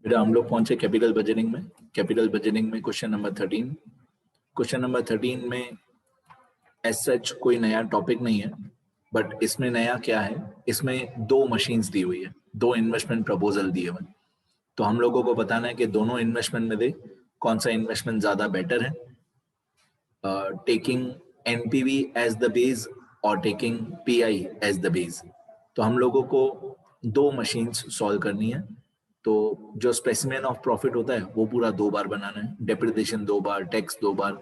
बेटा हम लोग पहुंचे कैपिटल बजटिंग में। कैपिटल बजटिंग में क्वेश्चन नंबर 13। क्वेश्चन नंबर 13 में एज सच कोई नया टॉपिक नहीं है, बट इसमें नया क्या है, इसमें दो मशीन्स दी हुई है, दो इन्वेस्टमेंट प्रपोजल दिए हुए। तो हम लोगों को बताना है कि दोनों इन्वेस्टमेंट में से कौन सा इन्वेस्टमेंट ज्यादा बेटर है, taking NPV as the base और taking PI as the base. तो हम लोगों को दो मशीन्स सॉल्व करनी है। तो जो स्पेसिमेन ऑफ प्रॉफिट होता है वो पूरा 2 बार बनाना है, depreciation 2 bar, tax 2 bar,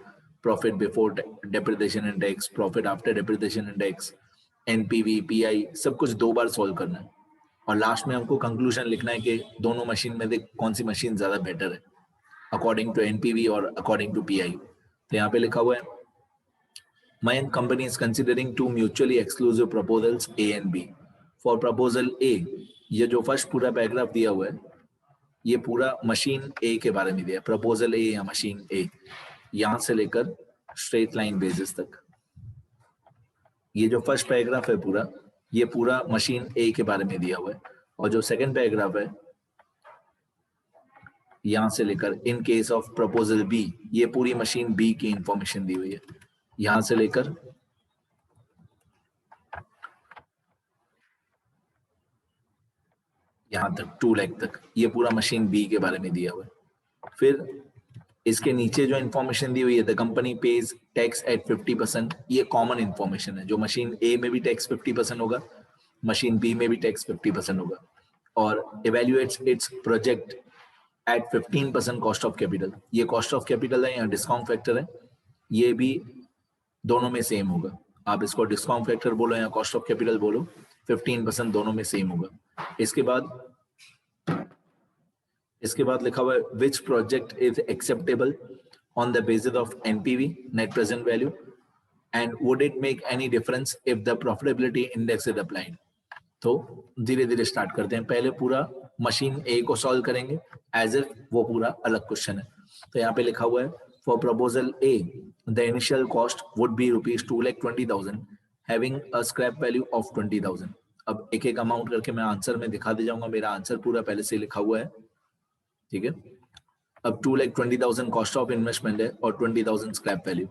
profit before depreciation and tax, profit after depreciation and tax, NPV, pi, सब कुछ 2 बार सॉल्व करना है। और लास्ट में हमको कंक्लूजन लिखना है कि दोनों मशीन में से कौन सी मशीन ज्यादा बेटर है अकॉर्डिंग टू एनपीवी और अकॉर्डिंग टू पीआई। तो यहाँ पे लिखा हुआ है Mayank company is considering two mutually exclusive proposals A and B. For proposal A, ये जो फर्स्ट पूरा पैराग्राफ दिया हुआ है ये पूरा मशीन ए के बारे में दिया है। प्रपोजल ए या मशीन ए, यहां से लेकर स्ट्रेट लाइन बेसिस तक ये जो फर्स्ट पैराग्राफ है पूरा, ये पूरा मशीन ए के बारे में दिया हुआ है। और जो सेकंड पैराग्राफ है यहां से लेकर in case of proposal B, ये पूरी मशीन बी की इंफॉर्मेशन दी हुई है। यहां से लेकर यहां तक 2 लाख तक ये पूरा मशीन बी के बारे में दिया हुआ है। फिर इसके नीचे जो इंफॉर्मेशन दी हुई है, the company page tax at 50%, ये कॉमन इंफॉर्मेशन है। जो मशीन ए में भी टैक्स 50% होगा, मशीन बी में भी टैक्स 50% होगा। और evaluates it's project at 15% cost of capital, ये कॉस्ट ऑफ कैपिटल है या डिस्काउंट फैक्टर है, ये भी दोनों में सेम होगा। आप इसको डिस्काउंट फैक्टर बोलो या कॉस्ट ऑफ कैपिटल बोलो, 15% दोनों में सेम होगा। इसके बाद लिखा हुआ है which project is acceptable on the basis of NPV, net present value, and would it make any difference if the profitability index is applied. तो धीरे धीरे स्टार्ट करते हैं। पहले पूरा मशीन ए को सॉल्व करेंगे एज इफ वो पूरा अलग क्वेश्चन है। तो यहाँ पे लिखा हुआ है for proposal A the initial cost would be ₹2,20,000 having a scrap value of 20,000। अब एक एक अमाउंट करके मैं आंसर में दिखा दे जाऊंगा, मेरा आंसर पूरा पहले से लिखा हुआ है, ठीक है। अब 2,20,000 कॉस्ट ऑफ इन्वेस्टमेंट है और 20,000 स्क्रैप वैल्यू,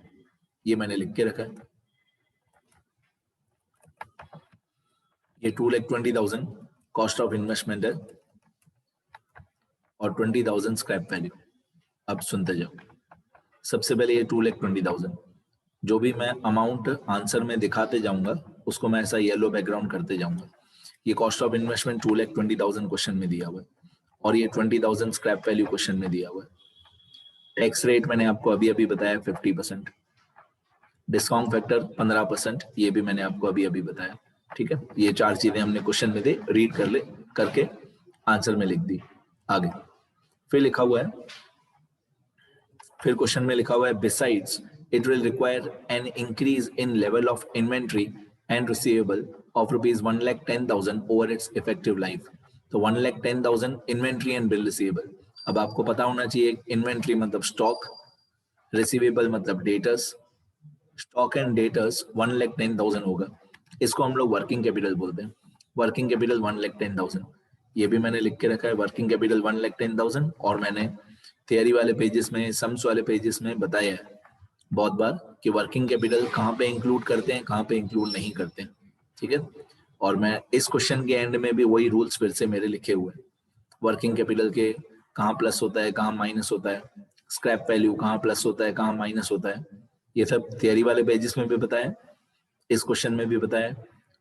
ये मैंने लिख के रखा है। ये 2,20,000 कॉस्ट ऑफ इन्वेस्टमेंट है और 20,000 स्क्रैप वैल्यू। अब सुनते जाओ। सबसे पहले ये 2,20,000, जो भी मैं अमाउंट आंसर में दिखाते जाऊंगा उसको मैं ऐसा येलो बैकग्राउंड करते जाऊंगा। ये कॉस्ट ऑफ इन्वेस्टमेंट 2,20,000 क्वेश्चन में दिया हुआ है और ये 20,000 स्क्रैप वैल्यू क्वेश्चन में दिया हुआ है। टैक्स रेट मैंने आपको अभी अभी बताया 50%, डिस्काउंट फैक्टर 15%, ये भी मैंने आपको अभी अभी बताया, ठीक है। ये 4 चीजें हमने क्वेश्चन में दे रीड करके आंसर में लिख दी। आगे फिर लिखा हुआ है, फिर क्वेश्चन में लिखा हुआ है besides it will require an increase in level of inventory and receivable of ₹1,10,000 over it's effective life. तो 1,10,000 इन्वेंट्री एंड बिल रिसीवेबल। अब आपको पता होना चाहिए इन्वेंट्री मतलब स्टॉक, रिसीवेबल मतलब डेटर्स। स्टॉक एंड डेटर्स 1,10,000 होगा, इसको हम लोग वर्किंग कैपिटल बोलते हैं। वर्किंग कैपिटल 1,10,000, ये भी मैंने लिख के रखा है वर्किंग कैपिटल 1,10,000। और मैंने थियरी वाले पेजेस में, सम्स वाले पेजेस में बताया है बहुत बार कि वर्किंग कैपिटल कहाँ पे इंक्लूड करते हैं, कहाँ पे इंक्लूड नहीं करते हैं, ठीक है। और मैं इस क्वेश्चन के एंड में भी वही रूल्स फिर से मेरे लिखे हुए हैं। वर्किंग कैपिटल के कहाँ प्लस होता है, कहाँ माइनस होता है, स्क्रैप वैल्यू कहाँ प्लस होता है, कहाँ माइनस होता है, ये सब थियरी वाले पेजेस में भी बताया, इस क्वेश्चन में भी बताया।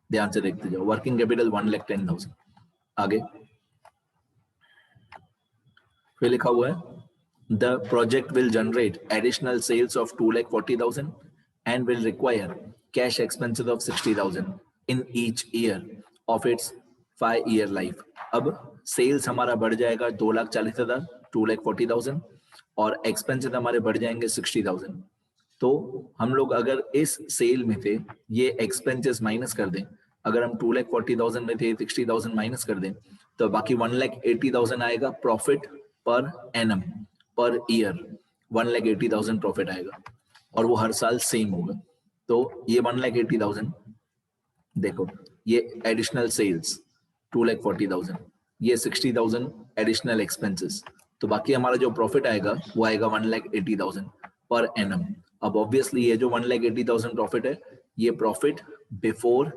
ध्यान से देखते जाओ। Working capital 1,10,000। आगे फिर लिखा हुआ है the project will generate additional sales of 2,40,000 and will require cash expenses of 60,000 in each year of its 5-year life। अब सेल्स हमारा बढ़ जाएगा 2,40,000, 2,40,000, और एक्सपेंसेस हमारे बढ़ जाएंगे 60,000। तो हम लोग अगर इस सेल में थे ये एक्सपेंसेस माइनस कर दें, अगर हम 2,40,000 में थे 60,000 माइनस कर दें तो बाकी 1,80,000 आएगा profit per annum, per year 1,80,000 profit आएगा और वो हर साल सेम होगा। तो ये 1,80,000 देखो, ये एडिशनल सेल्स 2,40,000, ये 60,000 एडिशनल एक्सपेंसेस, तो बाकी हमारा जो प्रॉफिट आएगा वो आएगा 1,80,000 पर एनम। अब ऑब्वियसली ये जो 1,80,000 प्रॉफिट है, ये profit before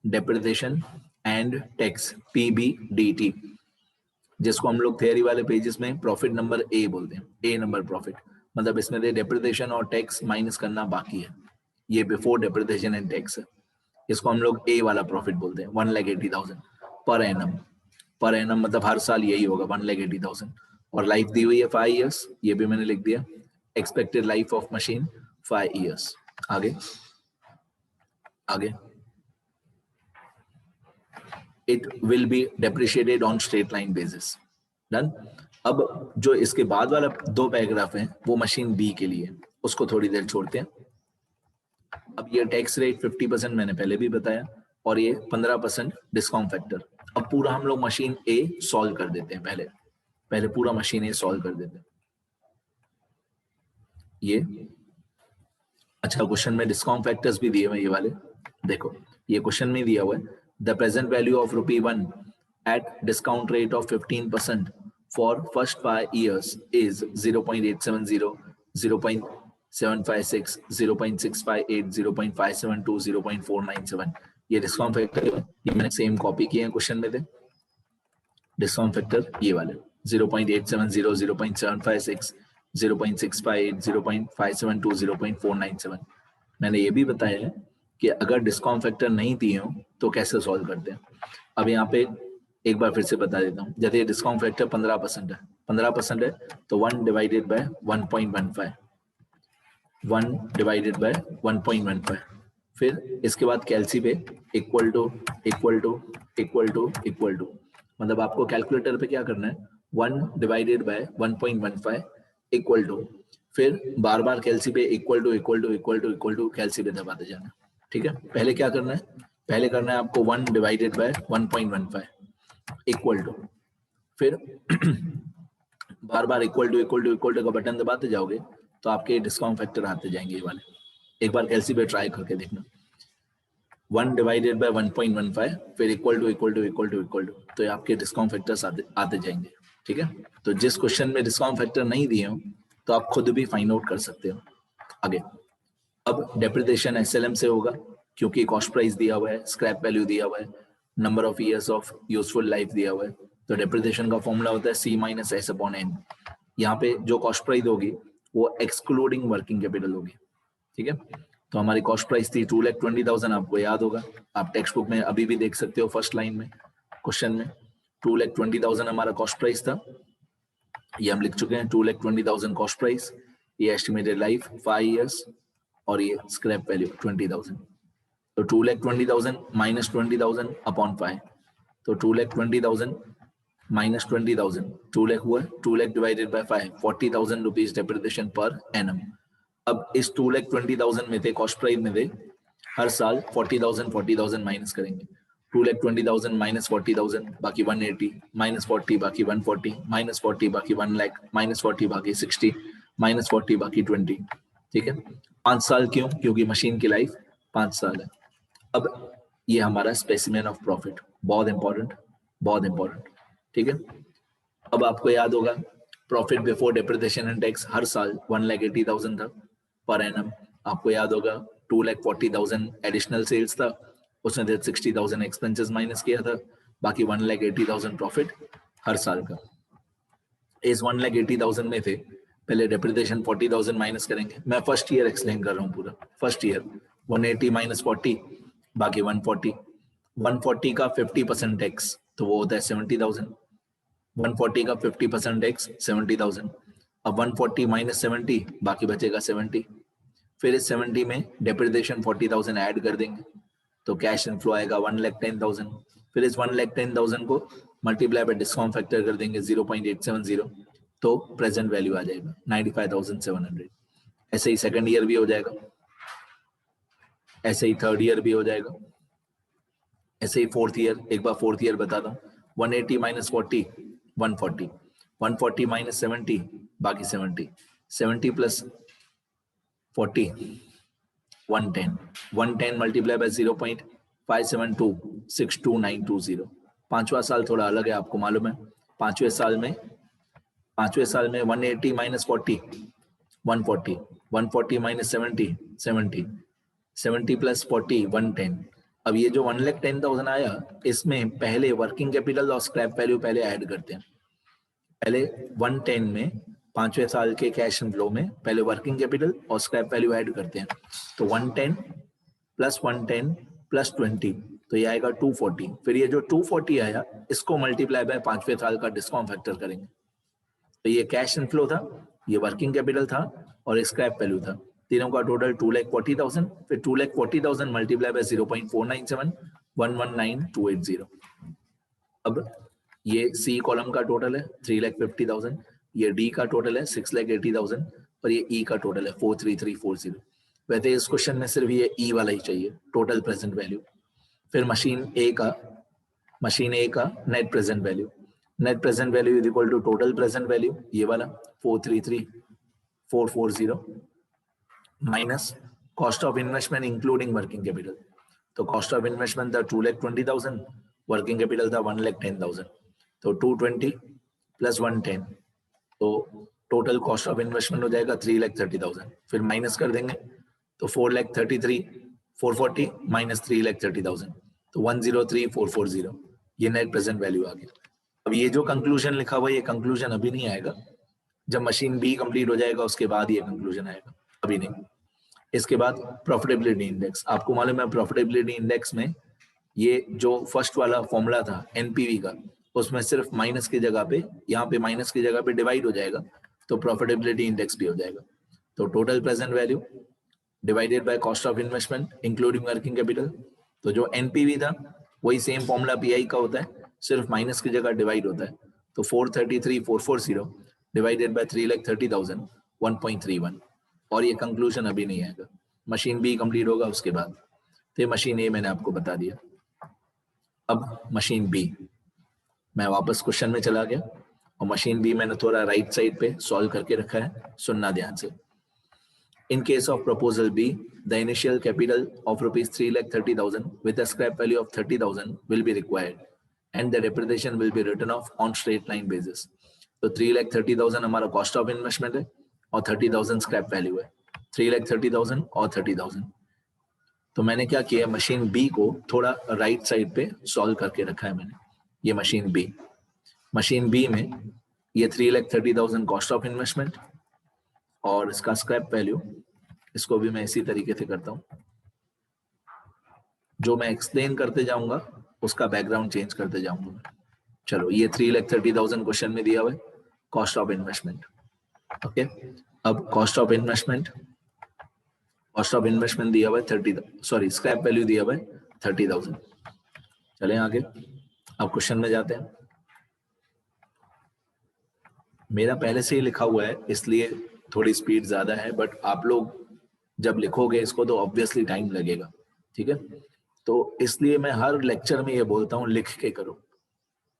depreciation and tax, PBDT, जिसको हम लोग थियरी वाले पेजेस में प्रॉफिट नंबर ए बोलते हैं, ए नंबर प्रॉफिट, मतलब इसमें डेप्रिसिएशन और टैक्स माइनस करना बाकी है, ये बिफोर डेप्रिसिएशन एंड टैक्स है, इसको हम लोग ए वाला प्रॉफिट बोलते हैं। 1,80,000 पर एनम, पर एनम मतलब हर साल यही होगा 1,80,000, और लाइफ दी हुई है 5 इयर्स, ये भी मैंने लिख दिया, expected life of machine 5 years. आगे आगे, it will be depreciated on straight line basis. Done. अब जो इसके बाद वाला 2 पैराग्राफ हैं वो मशीन बी के लिए, उसको थोड़ी देर छोड़ते हैं। अब ये टैक्स रेट 50% मैंने पहले भी बताया, और ये 15% डिस्काउंट फैक्टर। अब पूरा हम लोग मशीन ए सॉल्व कर देते हैं, पहले पूरा मशीन ए सॉल्व कर देते हैं। ये अच्छा, क्वेश्चन में डिस्काउंट फैक्टर्स भी दिए हुए ये वाले, देखो ये क्वेश्चन में दिया हुआ है, the present value of ₹1 at discount rate of 15% for first 5 years is 0.870, 0.756, 0.658, 0.572, 0.497। ये डिस्काउंट फैक्टर, ये मैंने सेम कॉपी किए हैं, क्वेश्चन में थे डिस्काउंट फैक्टर ये वाले 0.870, 0.756, 0.658, 0.572, 0.497। मैंने ये भी बताया है कि अगर डिस्काउंट फैक्टर नहीं दिए हो तो कैसे सॉल्व करते हैं। अब यहाँ पे एक बार फिर से बता देता हूँ, जैसे डिस्काउंट फैक्टर 15% है, 15% है तो 1 डिवाइडेड बाय 1.15, 1 डिवाइडेड बाय 1.15, फिर इसके बाद कैलसी पे equal to equal to equal to equal to, मतलब आपको कैलकुलेटर पे क्या करना है, 1 डिवाइडेड बाय 1.15 इक्वल टू, फिर बार बार कैलसी पे equal to equal to equal to equal to calci पे दबाते जाना। ठीक है, पहले क्या करना है, पहले करना है आपको 1 डिवाइडेड बाय 1.15 इक्वल टू, फिर बार बार equal to equal to equal to का बटन दबाते जाओगे तो आपके डिस्काउंट फैक्टर आते जाएंगे ये वाले। एक बार कैलसी पे ट्राई करके देखना, 1 डिवाइडेड बाय 1.15 फिर equal to equal to equal to equal to, तो ये आपके डिस्काउंट फैक्टर्स आते जाएंगे। ठीक है, तो जिस क्वेश्चन में डिस्काउंट फैक्टर नहीं दिए हो तो आप खुद भी फाइंड आउट कर सकते हो। आगे, अब डेप्रिसिएशन SLM से होगा क्योंकि कॉस्ट प्राइस दिया हुआ है, स्क्रैप वैल्यू दिया हुआ है, number of years of useful life दिया हुआ है, तो डेप्रिसिएशन का फॉर्मूला होता है C-S/N। यहाँ पे जो कॉस्ट प्राइस होगी वो एक्सक्लूडिंग वर्किंग कैपिटल होगी। ठीक है, तो हमारी कॉस्ट प्राइस थी 2,20,000, आपको याद होगा, आप टेक्स्ट बुक में अभी भी देख सकते हो, फर्स्ट लाइन में क्वेश्चन में 2,20,000 हमारा कॉस्ट प्राइस था, ये हम लिख चुके हैं 2,20,000 कॉस्ट प्राइस, ये एस्टिमेटेड लाइफ 5 इयर्स, और ये स्क्रैप वैल्यू 20,000। तो 2,20,000 माइनस 20,000 अपॉन 5, तो 2,20,000 माइनस 20,000, 2 लाख हुआ, 2 lakh divided by 5, 40,000 rupees depreciation per annum. अब इस 2,20,000 में थे, कॉस्ट प्राइस में थे, हर साल 40,000 माइनस करेंगे, 2,20,000 माइनस 40,000 बाकी 180, माइनस 40 बाकी 140, माइनस 40 बाकी 1 लाख, माइनस 40 बाकी 60, माइनस 40 बाकी 20। ठीक है, 5 साल क्यों, क्योंकि मशीन की लाइफ 5 साल है। अब ये हमारा स्पेसिमेन ऑफ प्रॉफिट, बहुत इंपॉर्टेंट, बहुत इंपॉर्टेंट। ठीक है, अब आपको याद होगा profit before depreciation and tax हर साल 1,80,000 था पर एनम, आपको याद होगा 2,40,000 एडिशनल सेल्स था, उसने 60,000 एक्सपेंसेस माइनस किया था, बाकी 1,80,000 प्रॉफिट हर साल का। इस 1,80,000 में थे, पहले डेप्रिसिएशन 40,000 माइनस करेंगे, मैं फर्स्ट ईयर एक्सप्लेन कर रहा हूँ पूरा, फर्स्ट ईयर 180 माइनस 40 बाकी 140, 140 का 50% टैक्स तो वो होता है 70,000, 140 का 50% टैक्स 70,000, अब 140 माइनस 70 बाकी बचेगा 70, फिर इस 70 में डेप्रिसिएशन 40,000 ऐड कर देंगे तो कैश इनफ्लो आएगा 1,10,000, फिर इस 1,10,000 को मल्टीप्लाई बाय डिस्काउंट फैक्टर कर देंगे 0.870, तो प्रेजेंट वैल्यू आ जाएगा 95,700। ऐसे ही सेकंड ईयर भी हो जाएगा, ऐसे ही थर्ड ईयर भी हो जाएगा, ऐसे ही फोर्थ ईयर। एक बार फोर्थ ईयर बता दूं, 180 माइनस 40 140, 140 माइनस 70 बाकी 70, 70 प्लस 40 110, 110 मल्टीप्लाई बाय 0.572 62920, पांचवा साल थोड़ा अलग है, आपको मालूम है। पांचवें साल में 180 माइनस 40 140, 140 माइनस 70 70, 70 प्लस 40 110। अब ये जो 1,10,000 आया, इसमें पहले वर्किंग कैपिटल और स्क्रैप वैल्यू पहले ऐड करते हैं। पहले 110 में, पांचवें साल के कैश इनफ्लो में पहले वर्किंग कैपिटल और स्क्रैप वैल्यू ऐड करते हैं। तो 110 प्लस 110 प्लस 20, तो ये आएगा 240। फिर ये जो 240 आया, इसको मल्टीप्लाई बाय पांचवें साल का डिस्काउंट फैक्टर करेंगे। तो ये कैश इनफ्लो था, ये वर्किंग कैपिटल था और स्क्रैप वैल्यू था। तीनों का टोटल 2,40,000। फिर 2,40,000 मल्टीप्लाई बाय 0.497 119,280। अब ये सी कॉलम का टोटल है 3,50,000, ये डी का टोटल है 6,80,000 और ये ई का टोटल है 43340। वैसे इस क्वेश्चन में सिर्फ ये ई वाला ही चाहिए, टोटल प्रेजेंट वैल्यू। फिर मशीन ए का net present value, net present value is equal to total present value, ये वाला 433,440 minus cost of investment including working capital. तो कॉस्ट ऑफ इन्वेस्टमेंट था 2,20,000, वर्किंग कैपिटल था 1,10,000, तो 220 प्लस 110, तो टोटल कॉस्ट ऑफ इन्वेस्टमेंट हो जाएगा 3,30,000। फिर माइनस कर देंगे तो 4,33,440 माइनस 3,30,000, तो 103,440, ये नेट प्रेजेंट वैल्यू आ गया। अब ये जो कंक्लूजन लिखा हुआ है, ये कंक्लूजन अभी नहीं आएगा, जब मशीन बी कंप्लीट हो जाएगा उसके बाद ये कंक्लूजन आएगा, अभी नहीं। इसके बाद प्रॉफिटेबिलिटी इंडेक्स, आपको मालूम है प्रॉफिटेबिलिटी इंडेक्स में ये जो फर्स्ट वाला फॉर्मूला था एनपीवी का, उसमें सिर्फ माइनस की जगह पे, यहाँ पे माइनस की जगह पे डिवाइड हो जाएगा, तो प्रॉफिटेबिलिटी इंडेक्स भी हो जाएगा। तो total present value divided by cost of investment including working capital. तो जो एनपीवी था वही सेम फॉर्मूला पीआई का होता है, सिर्फ माइनस की जगह डिवाइड होता है। तो 433,440 डिवाइडेड बाय 3,30,000 1.31, और ये कंक्लूजन अभी नहीं आएगा, मशीन बी कंप्लीट होगा उसके बाद। तो ये मशीन ए मैंने आपको बता दिया। अब मशीन बी, मैं वापस क्वेश्चन में चला गया और मशीन बी मैंने थोड़ा राइट साइड पे सॉल्व करके रखा है, सुनना ध्यान से। In case of proposal B, the initial capital of rupees 3,30,000 with a scrap value of 30,000 will be required, and the depreciation will be written off on straight line basis. तो 3,30,000 हमारा cost of investment है और 30,000 scrap value है, 3,30,000 और 30,000। तो मैंने क्या किया, मशीन बी को थोड़ा राइट साइड पे सॉल्व करके रखा है मैंने। ये मशीन बी में ये 3,30,000 कॉस्ट ऑफ इन्वेस्टमेंट और इसका स्क्रैप वैल्यू, इसको भी मैं इसी तरीके से करता हूं, जो मैं एक्सप्लेन करते जाऊंगा उसका बैकग्राउंड चेंज करते जाऊंगा। चलो, ये 3,30,000 क्वेश्चन में दिया हुआ है, कॉस्ट ऑफ इन्वेस्टमेंट। ओके, अब कॉस्ट ऑफ इन्वेस्टमेंट दिया हुआ है 30, सॉरी स्क्रैप वैल्यू दिया हुआ है 30,000। चलें आगे, अब क्वेश्चन में जाते हैं। मेरा पहले से ही लिखा हुआ है इसलिए थोड़ी स्पीड ज्यादा है, बट आप लोग जब लिखोगे इसको तो ऑब्वियसली टाइम लगेगा, ठीक है। तो इसलिए मैं हर लेक्चर में ये बोलता हूँ लिख के करो,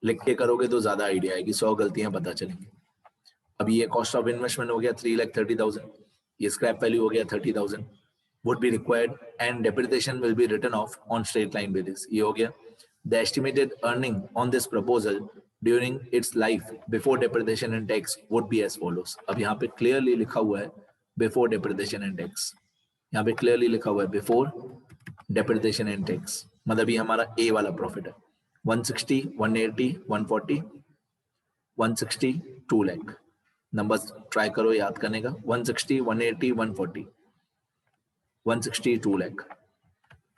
लिख के करोगे तो ज्यादा आइडिया आएगी, 100 गलतियां पता चलेंगी। अब ये कॉस्ट ऑफ इन्वेस्टमेंट हो गया 3,30,000, ये स्क्रैप वैल्यू हो गया 30,000 would be required and depreciation will be written off on straight line basis, ये हो गया। The estimated earning on this proposal during its life before depreciation and tax would be as follows। अब यहाँ पे clearly लिखा हुआ है before depreciation and tax, यहाँ पे clearly लिखा हुआ है before depreciation and tax, मतलब ये हमारा A वाला प्रॉफिट है 160, 180, 140, 160, 2 लाख। नंबर्स ट्राई करो याद करने का, 160, 180, 140, 160, 2 लाख।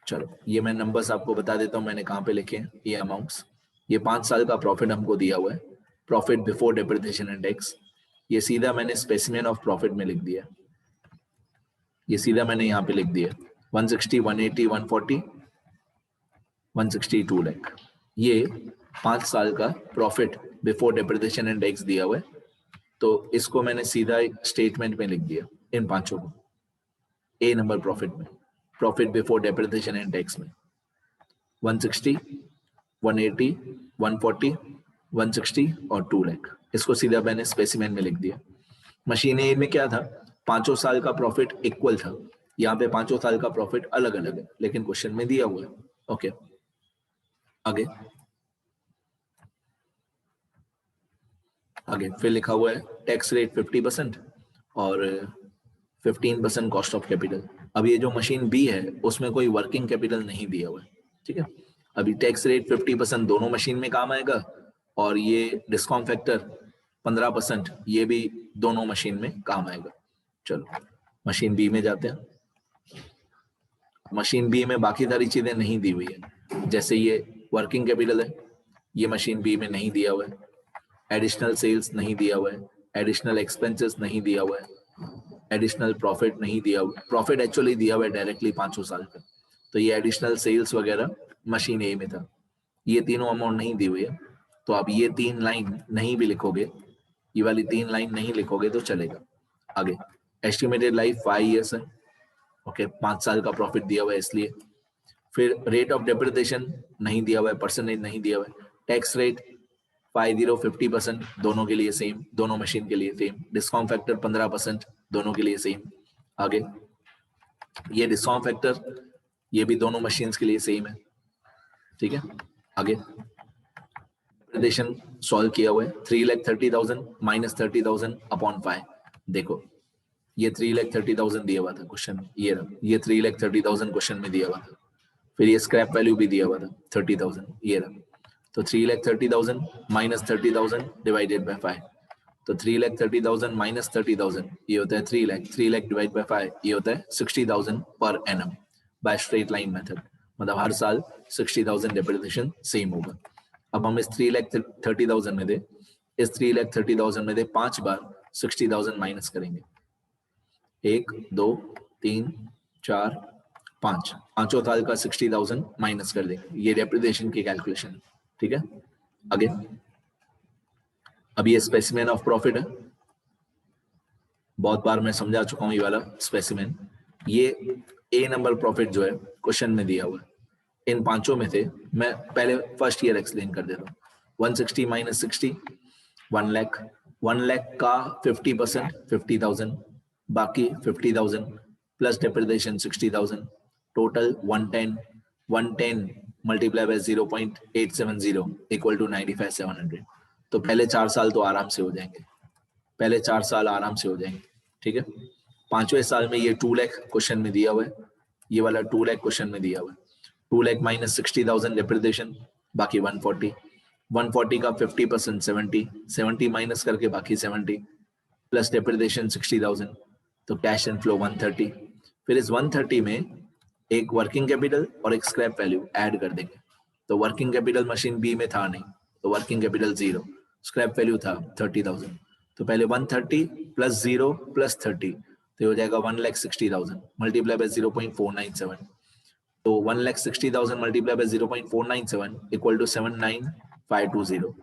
चलो, ये मैं नंबर्स आपको बता देता हूँ मैंने कहाँ पे लिखे हैं ये अमाउंट्स। ये 5 साल का प्रॉफिट हमको दिया हुआ है, profit before depreciation and tax. ये सीधा मैंने स्पेसिमेन ऑफ प्रॉफिट में लिख दिया, ये सीधा मैंने यहाँ पे लिख दिया 160, 180, 140, 160, 2 लाख। ये 5 साल का profit before depreciation and tax दिया हुआ है, तो इसको मैंने सीधा स्टेटमेंट में लिख दिया इन पांचों को। ए नंबर प्रॉफिट में, profit before depreciation and tax में 160, 180, 140, 160 और 2 लाख, इसको सीधा मैंने स्पेसिमेन में लिख दिया। मशीन ए में क्या था, 5 साल का प्रॉफिट इक्वल था, यहाँ पे 5 साल का प्रॉफिट अलग अलग है लेकिन क्वेश्चन में दिया हुआ है। ओके, आगे आगे फिर लिखा हुआ है टैक्स रेट 50% और 15% कॉस्ट ऑफ कैपिटल। अब ये जो मशीन बी है उसमें कोई वर्किंग कैपिटल नहीं दिया हुआ है, ठीक है। अभी टैक्स रेट 50% दोनों मशीन में काम आएगा और ये डिस्काउंट फैक्टर 15% ये भी दोनों मशीन में काम आएगा। चलो मशीन बी में जाते हैं। मशीन बी में बाकी सारी चीजें नहीं दी हुई है, जैसे ये वर्किंग कैपिटल है, ये मशीन बी में नहीं दिया हुआ है, एडिशनल सेल्स नहीं दिया हुआ है, एडिशनल एक्सपेंसेस नहीं दिया हुआ है, एडिशनल प्रॉफिट नहीं दिया हुआ। प्रॉफिट एक्चुअली दिया हुआ है डायरेक्टली 500 साल का, तो ये एडिशनल सेल्स वगैरह मशीन ए में था, ये तीनों अमाउंट नहीं दी हुई है। तो आप ये 3 लाइन नहीं भी लिखोगे, ये वाली 3 लाइन नहीं लिखोगे तो चलेगा। आगे एस्टिमेटेड लाइफ 5 ईयर्स है, ओके 5 साल का प्रॉफिट दिया हुआ है इसलिए। फिर रेट ऑफ डेप्रिसिएशन नहीं दिया हुआ है, परसेंटेज नहीं दिया हुआ है। टैक्स रेट 50% दोनों के लिए सेम, दोनों मशीन के लिए सेम। डिस्काउंट फैक्टर 15% दोनों के लिए सेम। आगे ये डिस्काउंट फैक्टर ये भी दोनों मशीन्स के लिए सेम है, ठीक है। आगे डेप्रिसिएशन सॉल्व किया हुआ है, 3,30,000 माइनस 30,000 अपॉन 5। देखो ये 3,30,000 दिया हुआ था क्वेश्चन में, ये 3,30,000 क्वेश्चन में दिया हुआ था। फिर ये स्क्रैप वैल्यू भी दिया हुआ था 30,000, ये रहा। तो 3,30,000 माइनस 30,000 डिवाइडेड बाय 5, तो 3,30,000 माइनस 30,000 ये होता है 3 लाख, 3 लाख डिवाइड बाय 5 ये होता है 60,000 per annum by straight line method. मतलब हर साल 60,000 डेप्रिसिएशन सेम होगा। अब हम इस 3,30,000 में दे, इस 3,30,000 में दे 5 बार 60,000 माइनस करेंगे, 1 2 3 4 5, पांचों साल का 60,000 माइनस कर देंगे। ये डेप्रिसिएशन की कैलकुलेशन है, ठीक है। आगे अब ये स्पेसिमेन ऑफ प्रॉफिट है, बहुत बार मैं समझा चुका हूं ये वाला स्पेसिमेन। ये ए नंबर प्रॉफिट जो है क्वेश्चन में दिया हुआ है, इन पांचों में से मैं पहले फर्स्ट ईयर एक्सप्लेन कर देता हूँ। 160 माइनस 60 1 लाख, 1 लाख का 50% 50,000, बाकी 50,000 plus depreciation 60,000, total 110, 110 multiply by 0.870 equal to 95,700। तो पहले 4 साल तो आराम से हो जाएंगे, पहले 4 साल आराम से हो जाएंगे, ठीक है। पांचवें साल में ये 2 लाख क्वेश्चन में दिया हुआ है, ये वाला 2 लाख क्वेश्चन में दिया हुआ है। 2 लाख माइनस 60,000 डेप्रिसिएशन, बाकी 140, 140 का 50% 70, 70 माइनस करके बाकी 70 प्लस डेप्रिसिएशन 60,000, तो कैश एंड फ्लो 130। फिर इस 130 में एक वर्किंग कैपिटल और एक स्क्रैप वैल्यू ऐड कर देंगे। तो वर्किंग कैपिटल मशीन बी में था नहीं, तो वर्किंग कैपिटल 0, स्क्रैप वैल्यू था 30,000। तो पहले 130 प्लस 0 प्लस 30 तो हो जाएगा 1,60,000 मल्टीप्लाई बाय 0.497। तो 1,60,000 मल्टीप्लाई बाय 0.497 इक्वल टू 79,520।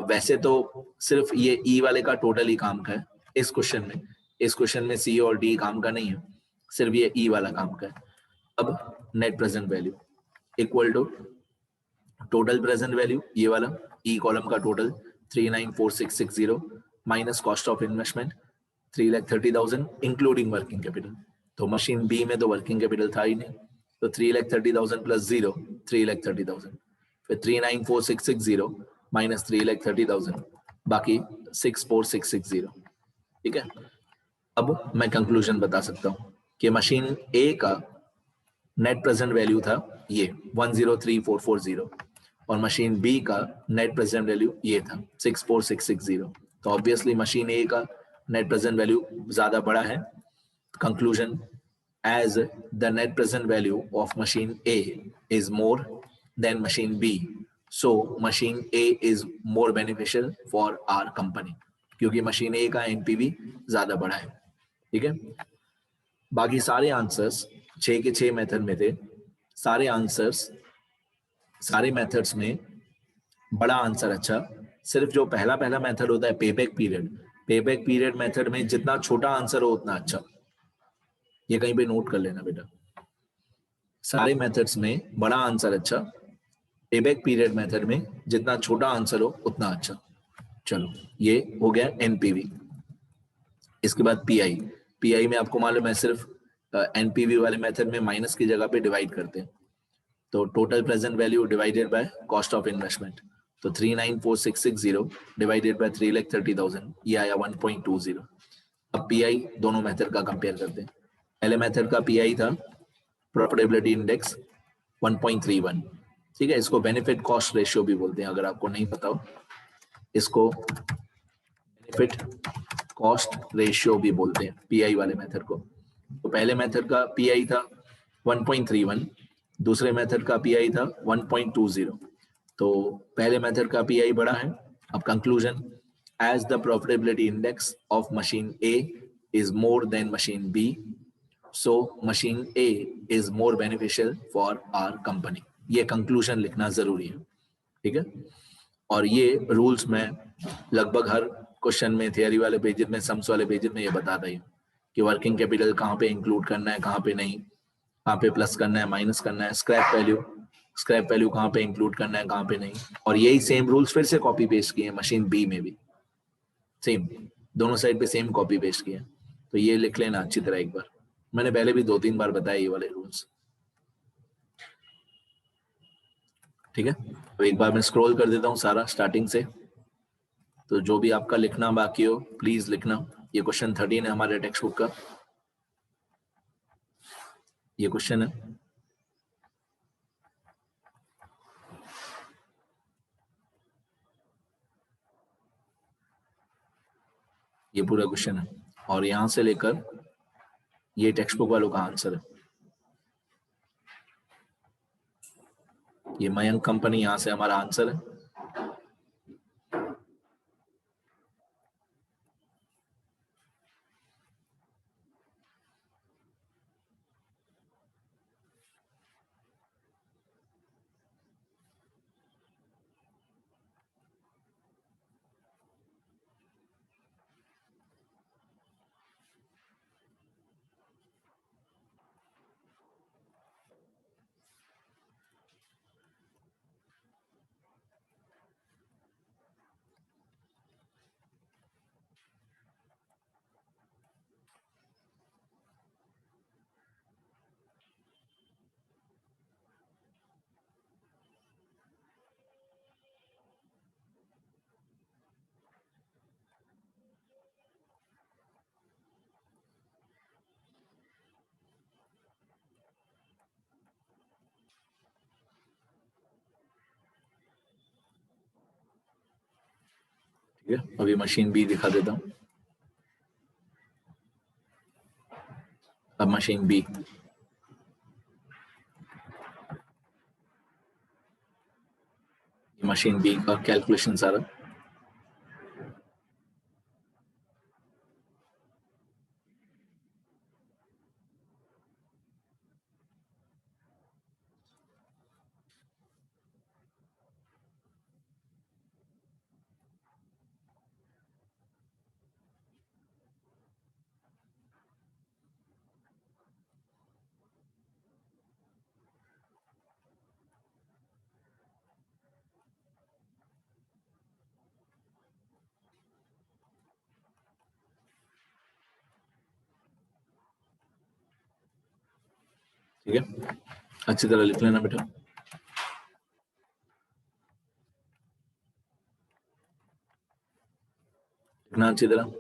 वैसे तो सिर्फ ये ई वाले का टोटल ही काम का है इस क्वेश्चन में, इस क्वेश्चन में सी और डी काम का नहीं है, सिर्फ ये ई वाला काम का है। अब net present value equal to total present value, ये वाला ई कॉलम का total 394660 minus cost of investment 3,30,000 including working capital. तो मशीन बी में तो वर्किंग कैपिटल था ही नहीं, तो 3,30,000 प्लस 0 3,30,000, फिर 394660 माइनस 3,30,000 बाकी 64,660, ठीक है। अब मैं कंक्लूजन बता सकता हूं कि मशीन ए का नेट प्रेजेंट वैल्यू था ये 103,440 और मशीन बी का नेट प्रेजेंट वैल्यू ये था 64,660। तो ऑब्वियसली मशीन ए का नेट प्रेजेंट वैल्यू ज्यादा बड़ा है। Conclusion, as the net present value of machine A is more than machine B, so machine A is more beneficial for our company, क्योंकि machine A का NPV ज्यादा बड़ा है, ठीक है। बाकी सारे आंसर्स 6 के 6 मेथड में थे, सारे आंसर्स सारे मेथड्स में बड़ा आंसर अच्छा, सिर्फ जो पहला मेथड होता है पेबैक पीरियड मेथड में जितना छोटा आंसर हो उतना अच्छा। ये कहीं पे नोट कर लेना बेटा, सारे मेथड्स में बड़ा आंसर अच्छा, पेबैक पीरियड मेथड में जितना छोटा आंसर हो उतना अच्छा। चलो ये हो गया एनपीवी। इसके बाद पीआई में आपको मालूम है सिर्फ एनपीवी वाले मेथड में माइनस की जगह पे डिवाइड करते हैं, तो total present value divided by cost of investment. तो 394660 डिवाइडेड बाय 3,30,000 ये आया 1.20। अब पीआई दोनों मेथड का कंपेयर करते हैं। पहले मेथड का पीआई था प्रॉफिटेबिलिटी इंडेक्स 1.31, ठीक है। इसको बेनिफिट कॉस्ट रेशियो भी बोलते हैं, अगर आपको नहीं पता हो। इसको बेनिफिट कॉस्ट रेशियो भी बोलते हैं पीआई वाले मेथड को। तो पहले मेथड का पीआई था 1.31, दूसरे मेथड का पीआई था 1.20। तो पहले मेथड का पीआई बड़ा है। अब conclusion, as the profitability index of machine A is more than machine B, so machine A is more beneficial for our company. ये कंक्लूजन लिखना जरूरी है, ठीक है। और ये रूल्स में लगभग हर क्वेश्चन में, थियरी वाले पेजेस में, सम्स वाले पेजेस में ये बता रही हूँ कि वर्किंग कैपिटल कहाँ पे इंक्लूड करना है, कहाँ पे नहीं, कहाँ पे प्लस करना है, माइनस करना है, स्क्रैप वैल्यू कहाँ पे इंक्लूड करना है, कहाँ पे नहीं। और यही सेम रूल्स फिर से कॉपी पेस्ट किए मशीन बी में भी, सेम दोनों साइड पे सेम कॉपी पेस्ट किए। तो ये लिख लेना अच्छी तरह एक बार, मैंने पहले भी 2-3 बार बताया ये वाले रूल्स, ठीक है। तो एक बार मैं स्क्रॉल कर देता हूँ सारा स्टार्टिंग से। तो जो भी आपका लिखना बाकी हो प्लीज लिखना। ये क्वेश्चन 13 है हमारे टेक्स्ट बुक का, ये क्वेश्चन है। ये पूरा क्वेश्चन है और यहां से लेकर ये टेक्स्ट बुक वालों का आंसर है। ये मयंक कंपनी, यहां से हमारा आंसर है। ठीक है, अभी मशीन बी दिखा देता हूँ। अब मशीन बी, मशीन बी का कैलकुलेशन सारा। ठीक है, अच्छी तरह लिख लेना बेटा, लिखना अच्छी तरह।